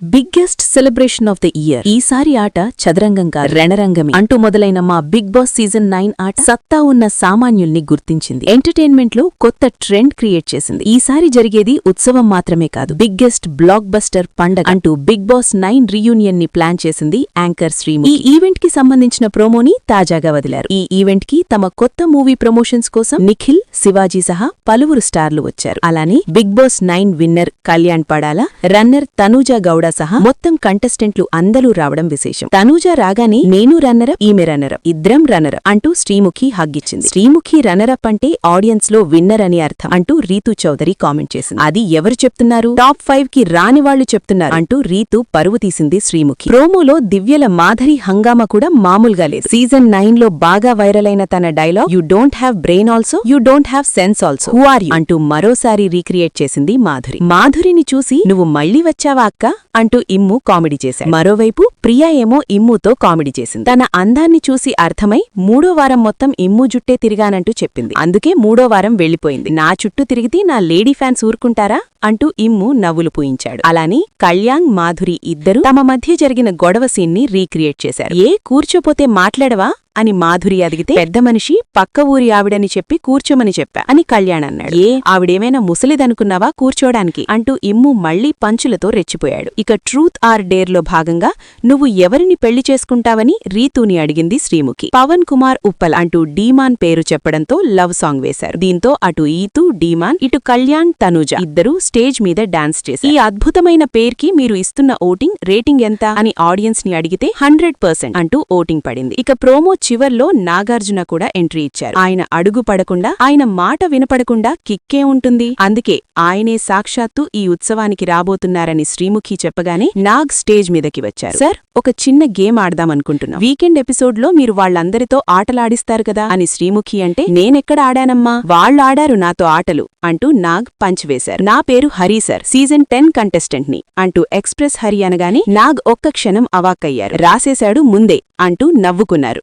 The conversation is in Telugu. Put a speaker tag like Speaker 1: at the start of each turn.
Speaker 1: Biggest celebration of the year. ఈసారి ఆట చదరంగం కాదు, రణరంగమే అంటూ మొదలైన మా బిగ్ బాస్ సీజన్ 9 ఆట సత్తా ఉన్న సామాన్యుల్ని గుర్తించింది. ఎంటర్టైన్మెంట్ లో కొత్త ట్రెండ్ క్రియేట్ చేసింది. ఈసారి జరిగేది ఉత్సవం మాత్రమే కాదు, బిగ్గెస్ట్ బ్లాక్ బస్టర్ పండగ అంటూ బిగ్ బాస్ 9 రీయూనియన్ ని ప్లాన్ చేసింది యాంకర్ శ్రీముఖి. ఈ ఈవెంట్ కి సంబంధించిన ప్రోమోని తాజాగా వదిలారు. ఈ ఈవెంట్ కి తమ కొత్త మూవీ ప్రమోషన్స్ కోసం నిఖిల్, శివాజీ సహా పలువురు స్టార్లు వచ్చారు. అలానే big boss 9 winner Kalyan Padala, runner Tanuja Gowda సహా మొత్తం కంటెస్టెంట్లు అందరూ రావడం విశేషం. తనూజా రాగానే నేను రన్నరప్, ఈమె రన్నరప్, ఇద్దరం రన్నరప్ అంటూ శ్రీముఖి హగ్గిచ్చింది. శ్రీముఖి రన్నరప్ అంటే ఆడియన్స్ లో విన్నర్ అని అర్థం అంటూ రీతూ చౌదరి కామెంట్ చేసింది. అది ఎవరు చెప్తున్నారు? టాప్ 5 కి రాని వాళ్లు చెప్తున్నారు అంటూ రీతూ పరువు తీసింది శ్రీముఖి. ప్రోమోలో దివ్యల మాధరి హంగామా కూడా మామూలుగా లేదు. సీజన్ 9 లో బాగా వైరల్ అయిన తన dialogue "you don't have brain also, you don't have sense also, who are you" అంటూ మరోసారి రీక్రియేట్ చేసింది మాధురి. మాధురిని చూసి "నువ్వు మళ్లీ వచ్చావా అక్క" అంటూ ఇమ్ము కామెడీ చేశాడు. మరోవైపు ప్రియా ఏమో ఇమ్ముతో కామెడీ చేసింది. తన అందాన్ని చూసి అర్థమై 3వ వారం మొత్తం ఇమ్ము జుట్టే తిరిగానంటూ చెప్పింది. అందుకే 3వ వారం వెళ్లిపోయింది. నా చుట్టూ తిరిగితే నా లేడీ ఫ్యాన్స్ ఊరుకుంటారా అంటూ ఇమ్ము నవ్వులు పూయించాడు. అలానే కళ్యాణ్, మాధురి ఇద్దరూ తమ మధ్య జరిగిన గొడవ సీన్ ని రీక్రియేట్ చేశారు. కూర్చోపోతే మాట్లాడవా అని మాధురి అడిగితే పెద్ద మనిషి పక్క ఊరి ఆవిడని చెప్పి కూర్చోమని చెప్పా అని కళ్యాణ్ అన్నాడు. ఆవిడేమైనా ముసలిదనుకున్నావా కూర్చోడానికి అంటూ ఇమ్ము మళ్లీ పంచులతో రెచ్చిపోయాడు. ఇక ట్రూత్ ఆర్ డేర్ లో భాగంగా "నువ్వు ఎవరిని పెళ్లి చేసుకుంటావని" రీతూని అడిగింది శ్రీముఖి. పవన్ కుమార్ ఉప్పల్ అంటూ డీమాన్ పేరు చెప్పడంతో లవ్ సాంగ్ వేశారు. దీంతో అటు ఈతూ, డీమాన్, ఇటు కళ్యాణ్, తనూజ ఇద్దరూ స్టేజ్ మీద డాన్స్ చేశారు. ఈ అద్భుతమైన పేర్కి మీరు ఇస్తున్న రేటింగ్ ఎంత అని ఆడియన్స్ ని అడిగితే 100% అంటూ ఓటింగ్ పడింది. ఇక ప్రోమో చివర్లో నాగార్జున కూడా ఎంట్రీ ఇచ్చారు. ఆయన అడుగు పడకుండా, ఆయన మాట వినపడకుండా కిక్కే ఉంటుంది. అందుకే ఆయనే సాక్షాత్తు ఈ ఉత్సవానికి రాబోతున్నారని శ్రీముఖి చెప్పగానే నాగ్ స్టేజ్ మీదకి వచ్చారు. "సార్, ఒక చిన్న గేమ్ ఆడదామనుకుంటున్నాం. వీకెండ్ ఎపిసోడ్ లో మీరు వాళ్ళందరితో ఆటలాడిస్తారు కదా" అని శ్రీముఖి అంటే "నేనెక్కడ ఆడానమ్మా, వాళ్ళాడారు నాతో ఆటలు" అంటూ నాగ్ పంచ్ వేశారు. "నా పేరు హరి సార్, సీజన్ 10 కంటెస్టెంట్ ని" అంటూ ఎక్స్ప్రెస్ హరి అనగానే నాగ్ ఒక్క క్షణం అవాక్కయ్యారు. రాసేశాడు ముందే అంటూ నవ్వుకున్నారు.